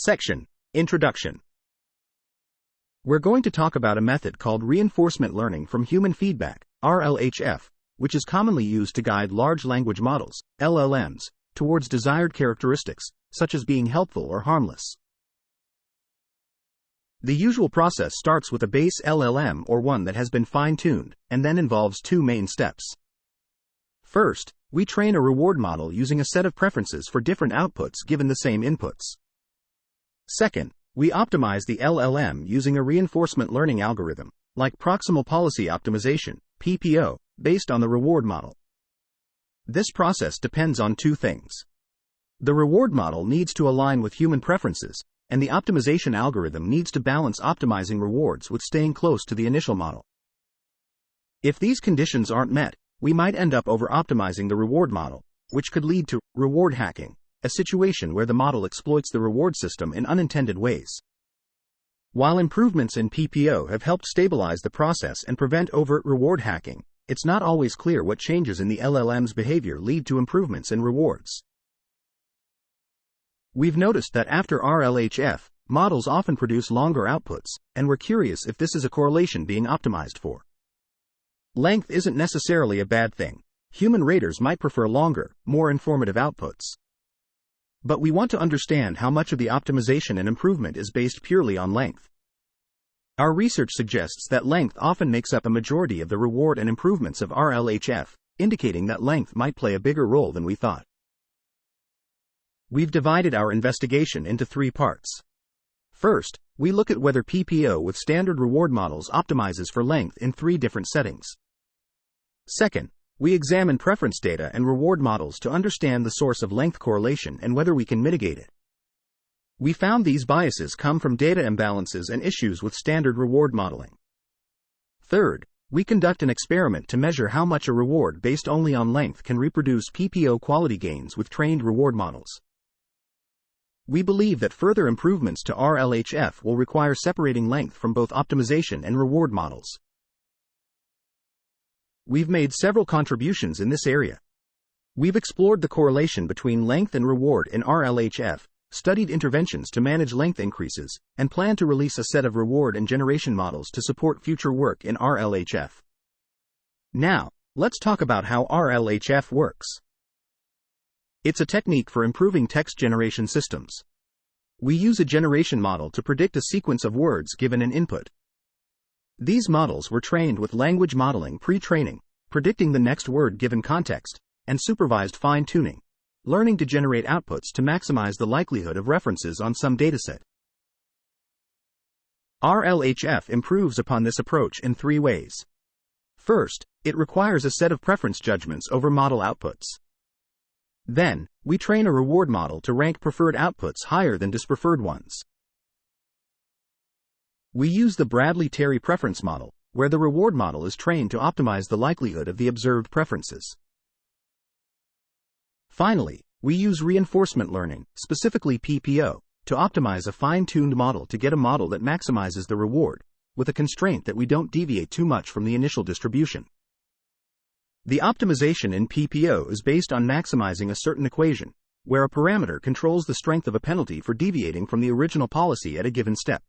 Section: Introduction. We're going to talk about a method called reinforcement learning from human feedback, RLHF, which is commonly used to guide large language models, LLMs, towards desired characteristics, such as being helpful or harmless. The usual process starts with a base LLM or one that has been fine-tuned, and then involves two main steps. First, we train a reward model using a set of preferences for different outputs given the same inputs. Second, we optimize the LLM using a reinforcement learning algorithm, like proximal policy optimization, PPO, based on the reward model. This process depends on two things. The reward model needs to align with human preferences, and the optimization algorithm needs to balance optimizing rewards with staying close to the initial model. If these conditions aren't met, we might end up over-optimizing the reward model, which could lead to reward hacking, a situation where the model exploits the reward system in unintended ways. While improvements in PPO have helped stabilize the process and prevent overt reward hacking, it's not always clear what changes in the LLM's behavior lead to improvements in rewards. We've noticed that after RLHF, models often produce longer outputs, and we're curious if this is a correlation being optimized for. Length isn't necessarily a bad thing. Human raters might prefer longer, more informative outputs. But we want to understand how much of the optimization and improvement is based purely on length. Our research suggests that length often makes up a majority of the reward and improvements of RLHF, indicating that length might play a bigger role than we thought. We've divided our investigation into three parts. First, we look at whether PPO with standard reward models optimizes for length in three different settings. Second, we examine preference data and reward models to understand the source of length correlation and whether we can mitigate it. We found these biases come from data imbalances and issues with standard reward modeling. Third, we conduct an experiment to measure how much a reward based only on length can reproduce PPO quality gains with trained reward models. We believe that further improvements to RLHF will require separating length from both optimization and reward models. We've made several contributions in this area. We've explored the correlation between length and reward in RLHF, studied interventions to manage length increases, and plan to release a set of reward and generation models to support future work in RLHF. Now, let's talk about how RLHF works. It's a technique for improving text generation systems. We use a generation model to predict a sequence of words given an input. These models were trained with language modeling pre-training, predicting the next word given context, and supervised fine-tuning, learning to generate outputs to maximize the likelihood of references on some dataset. RLHF improves upon this approach in three ways. First, it requires a set of preference judgments over model outputs. Then, we train a reward model to rank preferred outputs higher than dispreferred ones. We use the Bradley-Terry preference model, where the reward model is trained to optimize the likelihood of the observed preferences. Finally, we use reinforcement learning, specifically PPO, to optimize a fine-tuned model to get a model that maximizes the reward, with a constraint that we don't deviate too much from the initial distribution. The optimization in PPO is based on maximizing a certain equation, where a parameter controls the strength of a penalty for deviating from the original policy at a given step.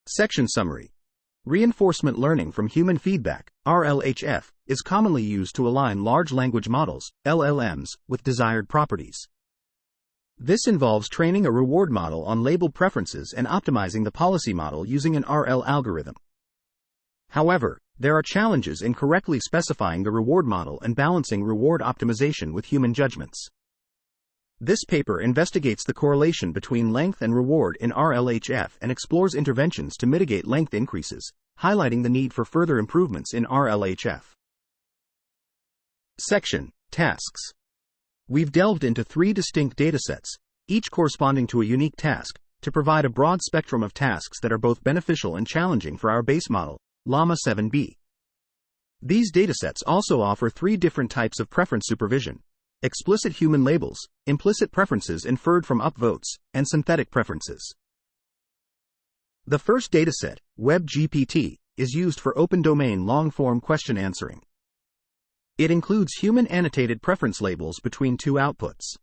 Section Summary. Reinforcement learning from human feedback, RLHF, is commonly used to align large language models, LLMs, with desired properties. This involves training a reward model on labeled preferences and optimizing the policy model using an RL algorithm. However, there are challenges in correctly specifying the reward model and balancing reward optimization with human judgments. This paper investigates the correlation between length and reward in RLHF and explores interventions to mitigate length increases, highlighting the need for further improvements in RLHF. Section: Tasks. We've delved into three distinct datasets, each corresponding to a unique task, to provide a broad spectrum of tasks that are both beneficial and challenging for our base model, Llama 7B. These datasets also offer three different types of preference supervision: explicit human labels, implicit preferences inferred from upvotes, and synthetic preferences. The first dataset, WebGPT, is used for open-domain long-form question answering. It includes human annotated preference labels between two outputs.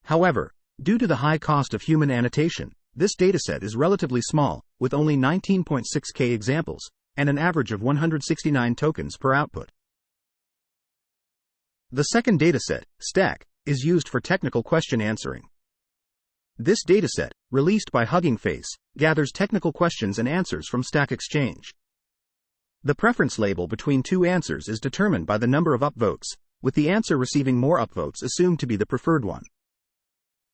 However, Due to the high cost of human annotation, this dataset is relatively small, with only 19.6K examples, and an average of 169 tokens per output. The second dataset, Stack, is used for technical question answering. This dataset, released by Hugging Face, gathers technical questions and answers from Stack Exchange. The preference label between two answers is determined by the number of upvotes, with the answer receiving more upvotes assumed to be the preferred one.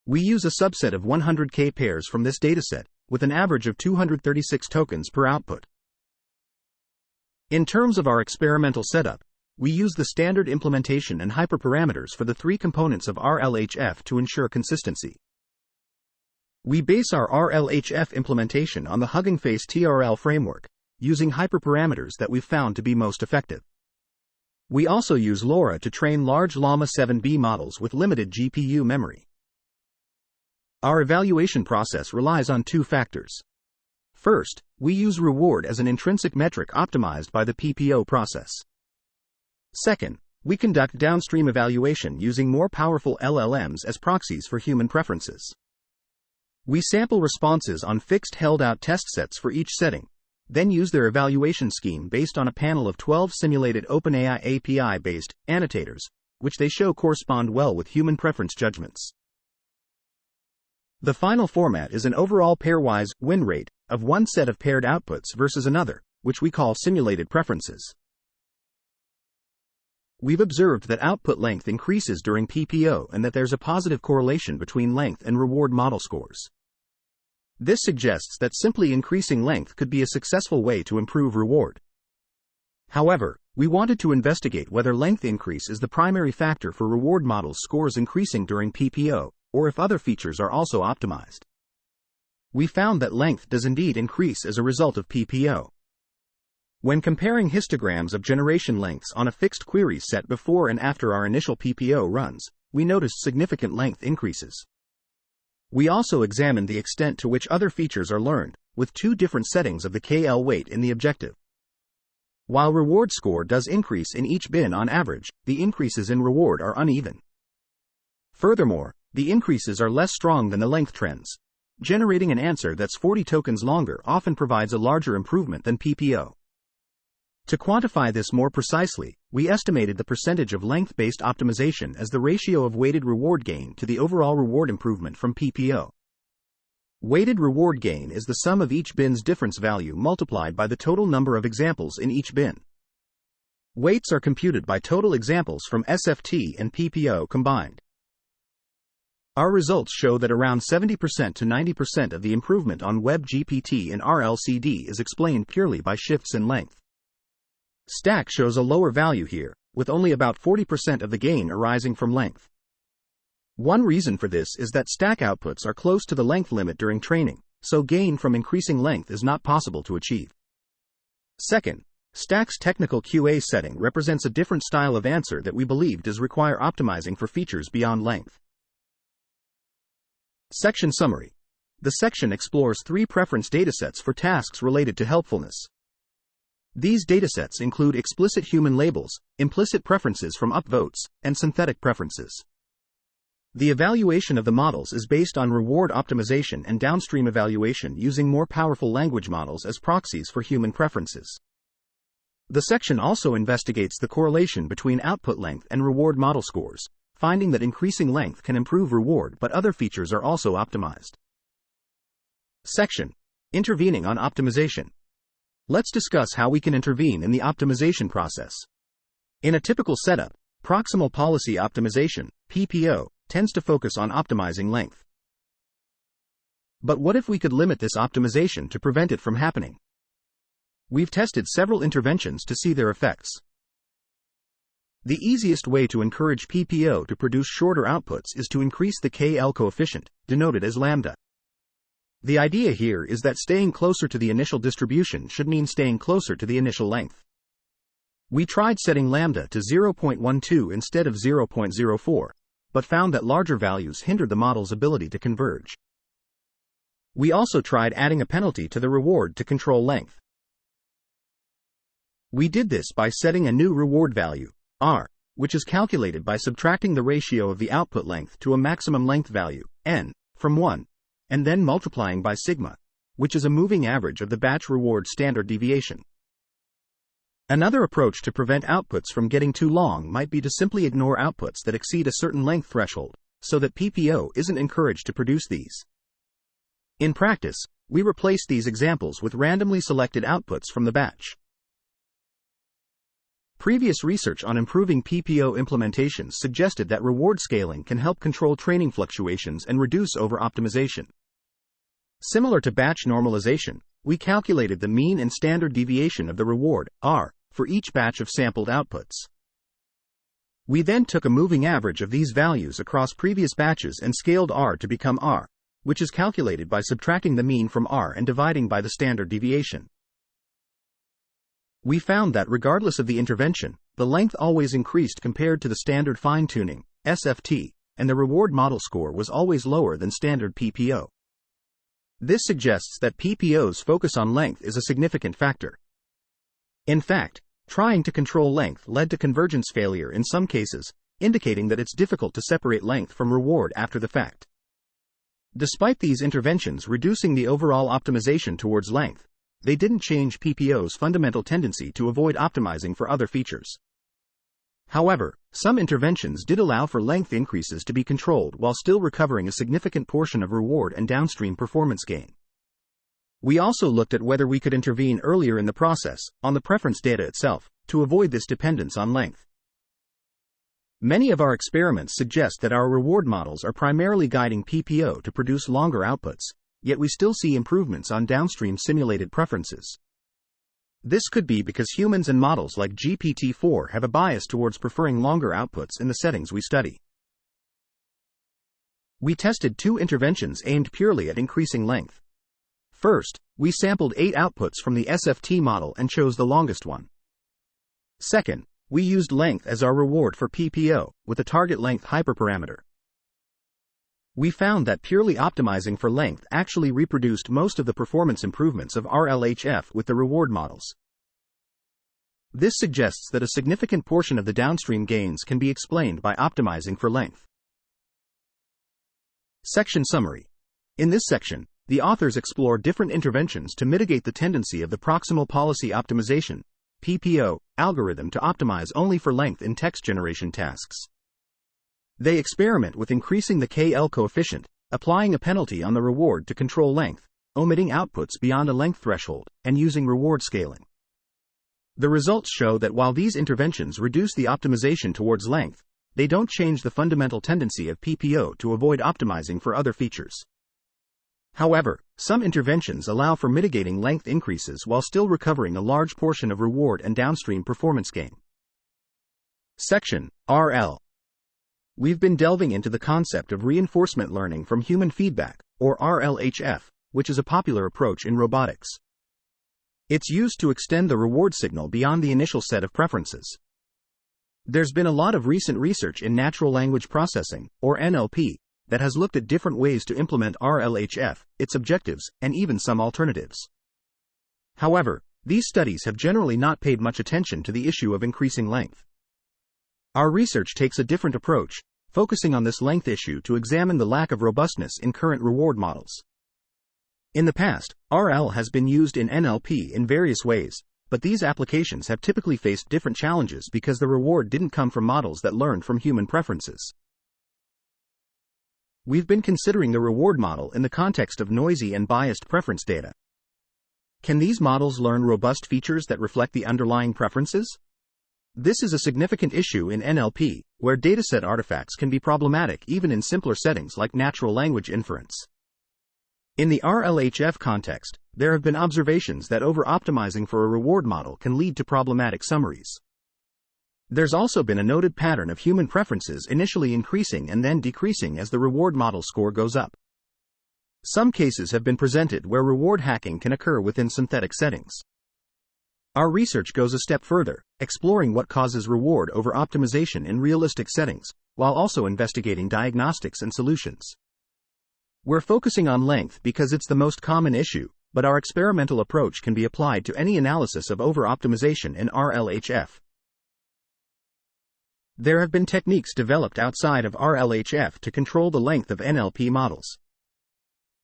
We use a subset of 100K pairs from this dataset, with an average of 236 tokens per output. In terms of our experimental setup, we use the standard implementation and hyperparameters for the three components of RLHF to ensure consistency. We base our RLHF implementation on the Hugging Face TRL framework, using hyperparameters that we've found to be most effective. We also use LoRa to train large Llama 7B models with limited GPU memory. Our evaluation process relies on two factors. First, we use reward as an intrinsic metric optimized by the PPO process. Second, we conduct downstream evaluation using more powerful LLMs as proxies for human preferences. We sample responses on fixed held-out test sets for each setting, then use their evaluation scheme based on a panel of 12 simulated OpenAI API-based annotators, which they show correspond well with human preference judgments. The final format is an overall pairwise win rate of one set of paired outputs versus another, which we call simulated preferences. We've observed that output length increases during PPO and that there's a positive correlation between length and reward model scores. This suggests that simply increasing length could be a successful way to improve reward. However, we wanted to investigate whether length increase is the primary factor for reward models scores increasing during PPO, or if other features are also optimized. We found that length does indeed increase as a result of PPO. When comparing histograms of generation lengths on a fixed query set before and after our initial PPO runs, we noticed significant length increases. We also examined the extent to which other features are learned, with two different settings of the KL weight in the objective. While reward score does increase in each bin on average, the increases in reward are uneven. Furthermore, the increases are less strong than the length trends. Generating an answer that's 40 tokens longer often provides a larger improvement than PPO. To quantify this more precisely, we estimated the percentage of length-based optimization as the ratio of weighted reward gain to the overall reward improvement from PPO. Weighted reward gain is the sum of each bin's difference value multiplied by the total number of examples in each bin. Weights are computed by total examples from SFT and PPO combined. Our results show that around 70% to 90% of the improvement on WebGPT and RLCD is explained purely by shifts in length. Stack shows a lower value here, with only about 40% of the gain arising from length. One reason for this is that Stack outputs are close to the length limit during training, so gain from increasing length is not possible to achieve. Second, Stack's technical QA setting represents a different style of answer that we believe does require optimizing for features beyond length. Section Summary. The section explores three preference datasets for tasks related to helpfulness. These datasets include explicit human labels, implicit preferences from upvotes, and synthetic preferences. The evaluation of the models is based on reward optimization and downstream evaluation using more powerful language models as proxies for human preferences. The section also investigates the correlation between output length and reward model scores, finding that increasing length can improve reward but other features are also optimized. Section. Intervening on optimization. Let's discuss how we can intervene in the optimization process. In a typical setup, proximal policy optimization, PPO, tends to focus on optimizing length. But what if we could limit this optimization to prevent it from happening? We've tested several interventions to see their effects. The easiest way to encourage PPO to produce shorter outputs is to increase the KL coefficient, denoted as lambda. The idea here is that staying closer to the initial distribution should mean staying closer to the initial length. We tried setting lambda to 0.12 instead of 0.04, but found that larger values hindered the model's ability to converge. We also tried adding a penalty to the reward to control length. We did this by setting a new reward value, R, which is calculated by subtracting the ratio of the output length to a maximum length value, n, from 1, and then multiplying by sigma, which is a moving average of the batch reward standard deviation. Another approach to prevent outputs from getting too long might be to simply ignore outputs that exceed a certain length threshold, so that PPO isn't encouraged to produce these. In practice, we replace these examples with randomly selected outputs from the batch. Previous research on improving PPO implementations suggested that reward scaling can help control training fluctuations and reduce over-optimization. Similar to batch normalization, we calculated the mean and standard deviation of the reward, R, for each batch of sampled outputs. We then took a moving average of these values across previous batches and scaled R to become R, which is calculated by subtracting the mean from R and dividing by the standard deviation. We found that regardless of the intervention, the length always increased compared to the standard fine-tuning, SFT, and the reward model score was always lower than standard PPO. This suggests that PPO's focus on length is a significant factor. In fact, trying to control length led to convergence failure in some cases, indicating that it's difficult to separate length from reward after the fact. Despite these interventions reducing the overall optimization towards length, they didn't change PPO's fundamental tendency to avoid optimizing for other features. However, some interventions did allow for length increases to be controlled while still recovering a significant portion of reward and downstream performance gain. We also looked at whether we could intervene earlier in the process, on the preference data itself, to avoid this dependence on length. Many of our experiments suggest that our reward models are primarily guiding PPO to produce longer outputs, yet we still see improvements on downstream simulated preferences. This could be because humans and models like GPT-4 have a bias towards preferring longer outputs in the settings we study. We tested two interventions aimed purely at increasing length. First, we sampled 8 outputs from the SFT model and chose the longest one. Second, we used length as our reward for PPO, with a target length hyperparameter. We found that purely optimizing for length actually reproduced most of the performance improvements of RLHF with the reward models. This suggests that a significant portion of the downstream gains can be explained by optimizing for length. Section Summary. In this section, the authors explore different interventions to mitigate the tendency of the proximal policy optimization, PPO, algorithm to optimize only for length in text generation tasks. They experiment with increasing the KL coefficient, applying a penalty on the reward to control length, omitting outputs beyond a length threshold, and using reward scaling. The results show that while these interventions reduce the optimization towards length, they don't change the fundamental tendency of PPO to avoid optimizing for other features. However, some interventions allow for mitigating length increases while still recovering a large portion of reward and downstream performance gain. Section RL. We've been delving into the concept of reinforcement learning from human feedback, or RLHF, which is a popular approach in robotics. It's used to extend the reward signal beyond the initial set of preferences. There's been a lot of recent research in natural language processing, or NLP, that has looked at different ways to implement RLHF, its objectives, and even some alternatives. However, these studies have generally not paid much attention to the issue of increasing length. Our research takes a different approach, focusing on this length issue to examine the lack of robustness in current reward models. In the past, RL has been used in NLP in various ways, but these applications have typically faced different challenges because the reward didn't come from models that learned from human preferences. We've been considering the reward model in the context of noisy and biased preference data. Can these models learn robust features that reflect the underlying preferences? This is a significant issue in NLP, where dataset artifacts can be problematic even in simpler settings like natural language inference. In the RLHF context, there have been observations that over-optimizing for a reward model can lead to problematic summaries. There's also been a noted pattern of human preferences initially increasing and then decreasing as the reward model score goes up. Some cases have been presented where reward hacking can occur within synthetic settings. Our research goes a step further, exploring what causes reward over-optimization in realistic settings, while also investigating diagnostics and solutions. We're focusing on length because it's the most common issue, but our experimental approach can be applied to any analysis of over-optimization in RLHF. There have been techniques developed outside of RLHF to control the length of NLP models.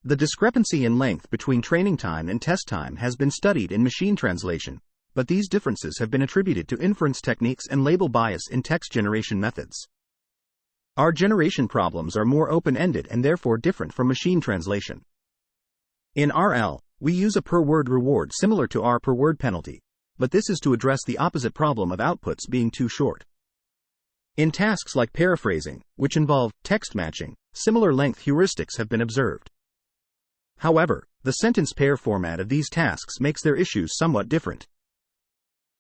The discrepancy in length between training time and test time has been studied in machine translation, but these differences have been attributed to inference techniques and label bias in text generation methods. Our generation problems are more open-ended and therefore different from machine translation. In RL, we use a per-word reward similar to our per-word penalty, but this is to address the opposite problem of outputs being too short. In tasks like paraphrasing, which involve text matching, similar length heuristics have been observed. However, the sentence pair format of these tasks makes their issues somewhat different.